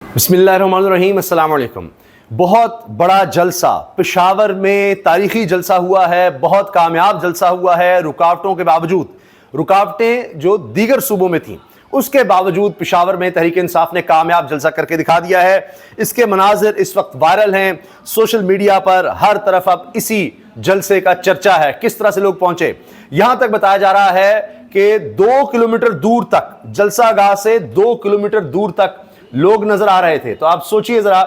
बिस्मिल्लाहिर्रहमानिर्रहीम, अस्सलाम वालेकुम। बहुत बड़ा जलसा पेशावर में तारीखी जलसा हुआ है, बहुत कामयाब जलसा हुआ है। रुकावटों के बावजूद, रुकावटें जो दीगर सूबों में थीं उसके बावजूद पेशावर में तहरीक इंसाफ ने कामयाब जलसा करके दिखा दिया है। इसके मनाजिर इस वक्त वायरल हैं सोशल मीडिया पर, हर तरफ अब इसी जलसे का चर्चा है। किस तरह से लोग पहुंचे, यहां तक बताया जा रहा है कि 2 किलोमीटर दूर तक, जलसा गाह से 2 किलोमीटर दूर तक लोग नजर आ रहे थे। तो आप सोचिए जरा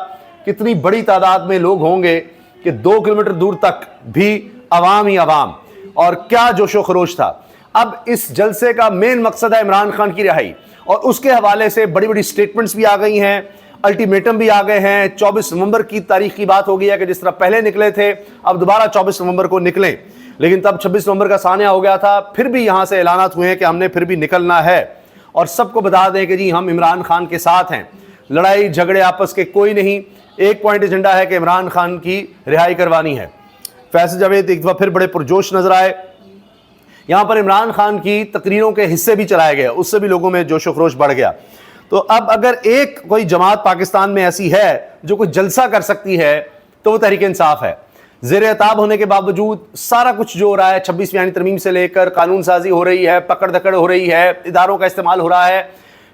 कितनी बड़ी तादाद में लोग होंगे कि 2 किलोमीटर दूर तक भी अवाम ही अवाम, और क्या जोशो खरोश था। अब इस जलसे का मेन मकसद है इमरान खान की रिहाई, और उसके हवाले से बड़ी बड़ी स्टेटमेंट्स भी आ गई हैं, अल्टीमेटम भी आ गए हैं। 24 नवंबर की तारीख की बात हो गई है कि जिस तरह पहले निकले थे अब दोबारा 24 नवंबर को निकलें, लेकिन तब 26 नवंबर का सानिया हो गया था। फिर भी यहां से ऐलानात हुए हैं कि हमने फिर भी निकलना है, और सबको बता दें कि जी हम इमरान खान के साथ हैं। लड़ाई झगड़े आपस के कोई नहीं, एक पॉइंट एजेंडा है कि इमरान खान की रिहाई करवानी है। फैसल जावेद एक दफा फिर बड़े पुरजोश नजर आए। यहां पर इमरान खान की तकरीरों के हिस्से भी चलाए गए, उससे भी लोगों में जोशो खरोश बढ़ गया। तो अब अगर एक कोई जमात पाकिस्तान में ऐसी है जो कोई जलसा कर सकती है तो वो तहरीक इंसाफ है। ज़ेर अताब होने के बावजूद सारा कुछ जो हो रहा है, 26वीं यानी तरमीम से लेकर कानून साजी हो रही है, पकड़ दकड़ हो रही है, इदारों का इस्तेमाल हो रहा है,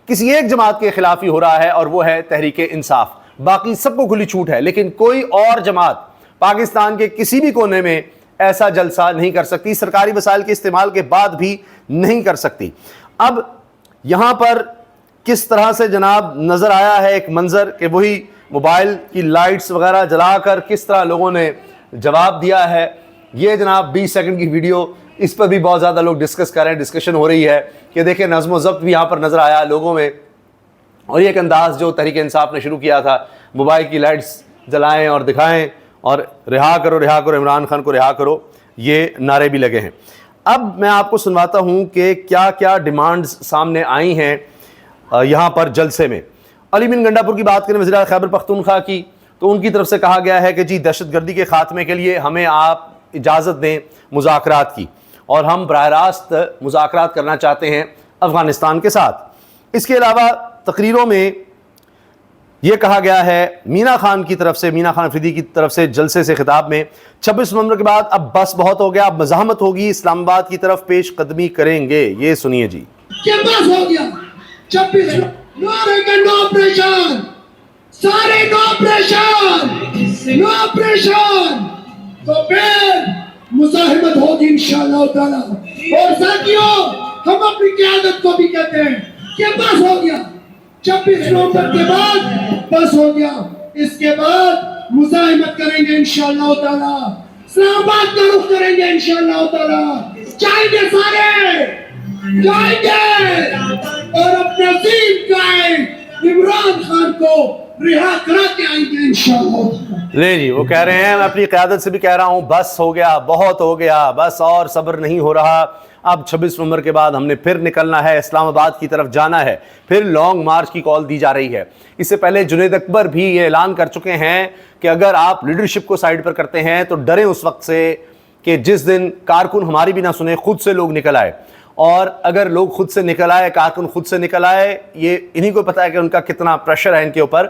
किसी एक जमात के खिलाफ ही हो रहा है, और वो है तहरीक इंसाफ। बाकी सबको खुली छूट है, लेकिन कोई और जमात पाकिस्तान के किसी भी कोने में ऐसा जलसा नहीं कर सकती, सरकारी वसाइल के इस्तेमाल के बाद भी नहीं कर सकती। अब यहां पर किस तरह से जनाब नजर आया है एक मंजर कि वही मोबाइल की लाइट्स वगैरह जलाकर किस तरह लोगों ने जवाब दिया है। ये जनाब 20 सेकंड की वीडियो, इस पर भी बहुत ज़्यादा लोग डिस्कस कर रहे हैं, डिस्कशन हो रही है कि देखिए नज़्म व ज़ब्त भी यहाँ पर नज़र आया लोगों में। और ये एक अंदाज़ जो तहरीक इंसाफ ने शुरू किया था, मोबाइल की लाइट्स जलाएं और दिखाएं और रिहा करो इमरान खान को रिहा करो, ये नारे भी लगे हैं। अब मैं आपको सुनवाता हूँ कि क्या क्या डिमांड्स सामने आई हैं यहाँ पर जलसे में। अली बिन गंडापुर की बात करें, वज़ीर खैबर पख्तूनख्वा की, तो उनकी तरफ से कहा गया है कि जी दहशतगर्दी के खात्मे के लिए हमें आप इजाज़त दें मुज़ाकरात की, और हम बराह रास्त मुज़ाकरात करना चाहते हैं अफ़गानिस्तान के साथ। इसके अलावा तकरीरों में यह कहा गया है मीना खान की तरफ से, मीना खान अफरीदी की तरफ से जलसे से खिताब में, 26 नवंबर के बाद अब बस बहुत हो गया, अब मज़ाहमत होगी, इस्लामाबाद की तरफ पेश कदमी करेंगे। ये सुनिए जी। बस हो गया, 26 नो ऑपरेशन, सारे नो ऑपरेशन, तो फिर मुज़ाहिमत होगी इंशाअल्लाह ताला। और साथियों, हम अपनी क़यादत को भी कहते हैं कि बस हो गया, 26 नवंबर के बाद बस हो गया, इसके बाद मुज़ाहिमत करेंगे इंशाअल्लाह ताला, इस्लामाबाद का रुख करेंगे इंशाअल्लाह ताला, जाएंगे सारे जाएंगे, और अपने अजीम कायद इमरान खान को रिहा करा के आएंगे इंशाअल्लाह। ले जी, वो कह रहे हैं, मैं अपनी क़यादत से भी कह रहा हूँ, बस हो गया, बहुत हो गया, बस और सब्र नहीं हो रहा। अब 26 नवंबर के बाद हमने फिर निकलना है, इस्लामाबाद की तरफ जाना है, फिर लॉन्ग मार्च की कॉल दी जा रही है। इससे पहले जुनैद अकबर भी ये ऐलान कर चुके हैं कि अगर आप लीडरशिप को साइड पर करते हैं तो डरें उस वक्त से कि जिस दिन कारकुन हमारी भी ना सुने, खुद से लोग निकल आए। और अगर लोग खुद से निकल आए, कारकुन खुद से निकल आए, ये इन्हीं को पता है कि उनका कितना प्रेशर है इनके ऊपर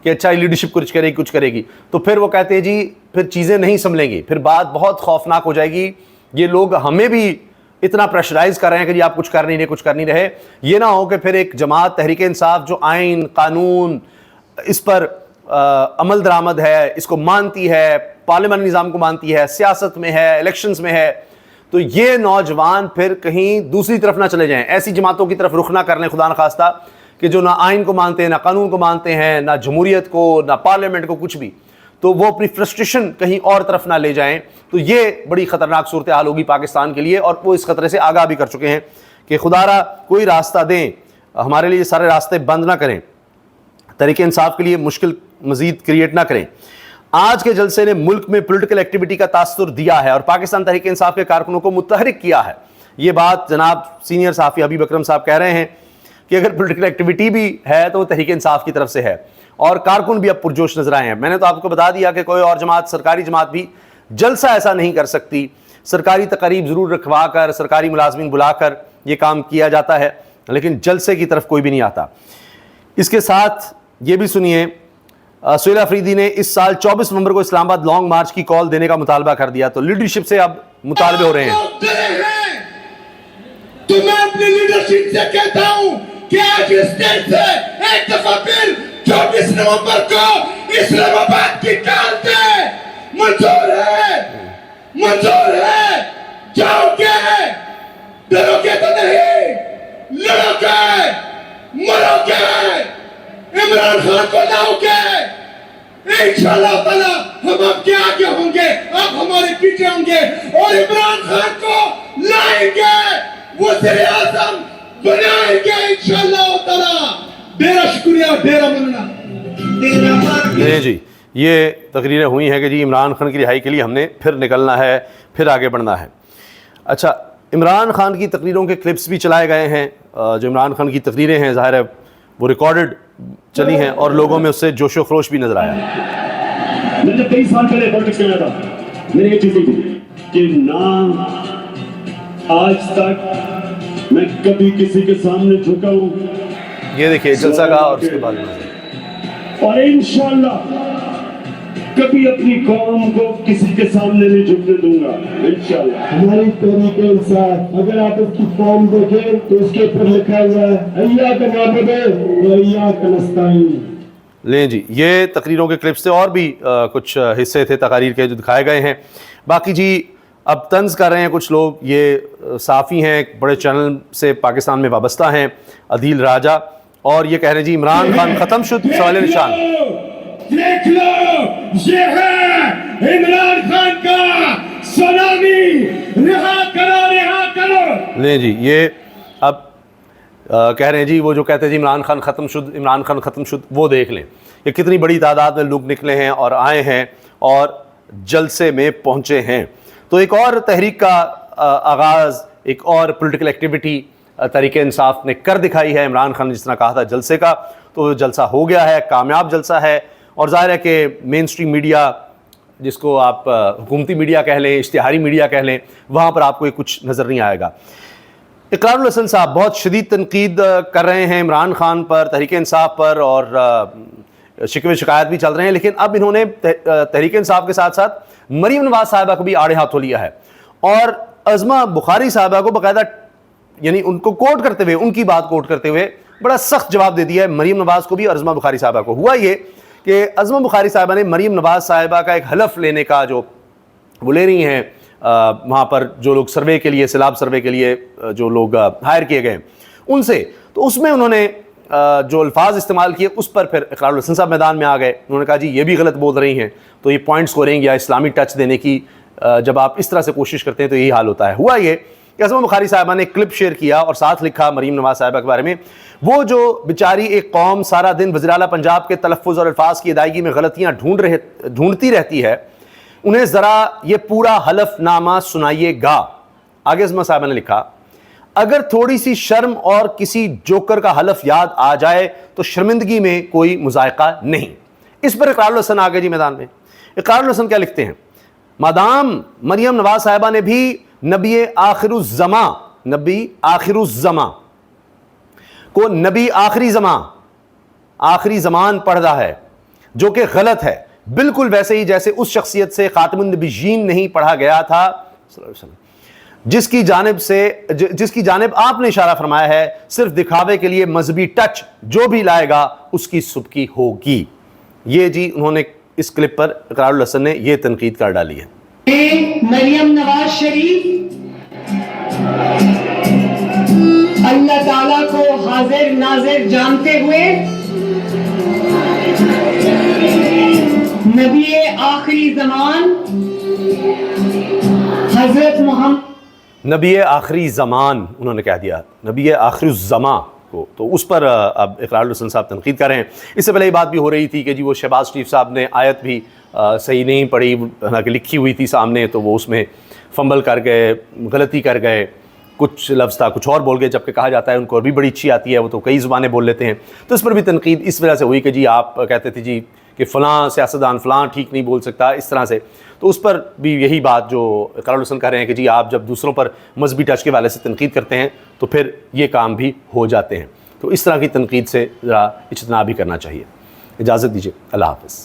कि अच्छा लीडरशिप कुछ करेगी, तो फिर वो कहते हैं जी फिर चीज़ें नहीं संभलेंगी, फिर बात बहुत खौफनाक हो जाएगी। ये लोग हमें भी इतना प्रेशराइज कर रहे हैं कि जी आप कुछ कर नहीं रहे। ये ना हो कि फिर एक जमात तहरीक इंसाफ जो आइन कानून इस पर अमल दरामद है, इसको मानती है, पार्लियामानी निज़ाम को मानती है, सियासत में है, इलेक्शंस में है, तो ये नौजवान फिर कहीं दूसरी तरफ ना चले जाएं, ऐसी जमातों की तरफ रुख ना कर लें खुदा न खास्ता, कि जो ना आइन को मानते हैं, ना कानून को मानते हैं, ना जमहूरियत को, ना पार्लियामेंट को, कुछ भी, तो वो अपनी फ्रस्ट्रेशन कहीं और तरफ ना ले जाएं। तो ये बड़ी ख़तरनाक सूरत हाल होगी पाकिस्तान के लिए, और वो इस खतरे से आगाह भी कर चुके हैं कि खुदारा कोई रास्ता दें, हमारे लिए सारे रास्ते बंद ना करें, तहरीक इंसाफ के लिए मुश्किल मज़ीद क्रिएट ना करें। आज के जलसे ने मुल्क में पॉलिटिकल एक्टिविटी का तासुर दिया है और पाकिस्तान तहरीक इंसाफ के कारकुनों को मुतहरिक किया है। ये बात जनाब सीनियर साफ़ी हबीब अकरम साहब कह रहे हैं कि अगर पॉलिटिकल एक्टिविटी भी है तो वो तहरीक इंसाफ की तरफ से है, और कारकुन भी अब पुरजोश नजर आए हैं। मैंने तो आपको बता दिया कि कोई और जमात, सरकारी जमात भी जलसा ऐसा नहीं कर सकती। सरकारी तकरीब ज़रूर रखवा कर, सरकारी मुलाजमीन बुलाकर ये काम किया जाता है, लेकिन जलसे की तरफ कोई भी नहीं आता। इसके साथ ये भी सुनिए, सुहेल अफरीदी ने इस साल 24 नवंबर को इस्लामाबाद लॉन्ग मार्च की कॉल देने का मुतालबा कर दिया। तो लीडरशिप से अब मुतालबे हो रहे हैं। तो मैं अपनी लीडरशिप से कहता हूं कि आज स्टेज से एक दफा फिर 24 नवंबर को इस्लामाबाद की कॉल दे। मंजूर है, मंजूर है। जाओगे, डरोगे तो नहीं, लड़ोगे, मरोगे, इमरान खान को लाओगे। इंशाअल्लाह ताला हम आपके आगे होंगे, आप हमारे पीछे होंगे और इमरान खान को लाएंगे, वज़ीर आज़म बनाएंगे इंशाअल्लाह ताला। डेरा शुक्रिया, डेरा मन्ना। नहीं जी, ये तकरीरें हुई हैं कि जी इमरान खान की रिहाई के लिए हमने फिर निकलना है, फिर आगे बढ़ना है। अच्छा, इमरान खान की तकरीरों के क्लिप्स भी चलाए गए हैं। जो इमरान खान की तकरीरें हैं ज़ाहिर है वो रिकॉर्डेड चली हैं और लोगों में उससे जोशो खरोश भी नजर आया। मैंने 23 साल पहले पॉलिटिक्स में आया था, मैंने ये चीज देखी कि ना आज तक मैं कभी किसी के सामने झुका हूं। ये देखिए जलसा का और उसके बाद में और इंशाअल्लाह कभी अपनी कौम को किसी के सामने नहीं झुकने दूंगा इंशाअल्लाह। हमारी तरीके इंसाफ, अगर आप इसकी फॉर्म देखें तो उसके ऊपर लिखा हुआ है अय्याका नअबुदु व अय्याका नस्तईन। लें जी, ये तकरीरों के क्लिप्स थे और भी कुछ हिस्से थे तकारीर के जो दिखाए गए हैं। बाकी जी अब तंज कर रहे हैं कुछ लोग, ये साफ़ी हैं, एक बड़े चैनल से पाकिस्तान में वाबस्ता हैं, अदील राजा, और ये कह रहे हैं जी इमरान खान ख़त्म शुद सवाल निशान। देख लो, ये है इमरान खान का सलामी। रिहा करो, रिहा करो। लें जी, ये अब कह रहे हैं जी वो जो कहते हैं जी इमरान खान ख़त्म शुद, इमरान खान ख़त्म शुद, वो देख लें ये कितनी बड़ी तादाद में लोग निकले हैं और आए हैं और जलसे में पहुँचे हैं। तो एक और तहरीक का आगाज़, एक और पॉलिटिकल एक्टिविटी तहरीक इंसाफ ने कर दिखाई है। इमरान खान ने जिस तरह कहा था जलसे का, तो जलसा हो गया है, कामयाब जलसा है। और ज़ाहिर है कि मेन स्ट्रीम मीडिया, जिसको आप हुकूमती मीडिया कह लें, इश्तिहारी मीडिया कह लें, वहाँ पर आपको ये कुछ नज़र नहीं आएगा। इकरारुल हसन साहब बहुत शदीद तनकीद कर रहे हैं इमरान खान पर, तहरीक इंसाफ पर, और शिकवे शिकायत भी चल रहे हैं। लेकिन अब इन्होंने तहरीक इंसाफ के साथ साथ मरीम नवाज साहिबा को भी आड़े हाथों लिया है और अज़मा बुखारी साहिबा को बाकायदा, यानी उनको कोट करते हुए, उनकी बात कोट करते हुए बड़ा सख्त जवाब दे दिया है मरीम नवाज को भी और अज़मा बुखारी साहिबा को। हुआ ये कि अज़मा बुखारी साहिबा ने मरीम नवाज साहिबा का एक हलफ लेने का, जो वो ले रही हैं वहाँ पर जो लोग सर्वे के लिए, सैलाब सर्वे के लिए जो लोग हायर किए गए उनसे, तो उसमें उन्होंने जो अल्फाज इस्तेमाल किए उस पर फिर इकरारुल हसन साहब मैदान में आ गए। उन्होंने कहा जी ये भी गलत बोल रही हैं, तो ये पॉइंट स्कोरिंग या इस्लामी टच देने की जब आप इस तरह से कोशिश करते हैं तो यही हाल होता है। हुआ ये कि अज़मा बुखारी साहिबा ने क्लिप शेयर किया और साथ लिखा मरीम नवाज साहिबा के बारे में, वो जो बेचारी एक कौम सारा दिन वज़ीर आला पंजाब के तलफ़्फ़ुज़ और अल्फाज की अदायगी में गलतियाँ ढूंढती रहती है, उन्हें ज़रा ये पूरा हलफनामा सुनाइएगा। आगे अज़मा साहिबा ने लिखा, अगर थोड़ी सी शर्म और किसी जोकर का हलफ याद आ जाए तो शर्मिंदगी में कोई मुज़ायक़ा नहीं। इस पर इकरारुल हसन आ गए जी मैदान में। इकरारुल हसन क्या लिखते हैं, मादाम मरियम नवाज साहिबा ने भी नबी आखिरुज़्ज़मा, नबी आखिरुज़्ज़मा को नबी आखिरी ज़मा, आखिरी ज़मान पढ़ा है, जो कि गलत है, बिल्कुल वैसे ही जैसे उस शख्सियत से खातमुन नबिय्यीन नहीं पढ़ा गया था जिसकी जानिब आपने इशारा फरमाया है, सिर्फ दिखावे के लिए मजहबी टच जो भी लाएगा उसकी सुबकी होगी। ये जी उन्होंने इस क्लिप पर इकरारुल हसन ने ये तनकीद कर डाली है। मरियम नवाज शरीफ अल्लाह ताला को हाजिर नाजिर जानते हुए नबी आखिरी ज़मान हजरत मोहम्मद, नबी आखिरी ज़मान उन्होंने कह दिया, नबी आखिरुज़्ज़मा को, तो उस पर अब इकरारुल हसन साहब तनकीद कर रहे हैं। इससे पहले ये बात भी हो रही थी कि जी वो शहबाज शरीफ साहब ने आयत भी सही नहीं पढ़ी, हालांकि लिखी हुई थी सामने, तो वो उसमें फंबल कर गए, गलती कर गए, कुछ लफ्ज़ था कुछ और बोल गए, जबकि कहा जाता है उनको और भी बड़ी अच्छी आती है, वो तो कई ज़ुबानें बोल लेते हैं। तो इस पर भी तनकीद इस वजह से हुई कि जी आप कहते थे जी कि फ़लाँ सियासतदान फ़लाँ ठीक नहीं बोल सकता, इस तरह से। तो उस पर भी यही बात जो इकरारुल हसन कह रहे हैं कि जी आप जब दूसरों पर मजहबी टच के वाले से तनकीद करते हैं तो फिर ये काम भी हो जाते हैं। तो इस तरह की तनकीद से ज़रा इज्तनाब भी करना चाहिए। इजाज़त दीजिए, अल्लाह हाफ़िज़।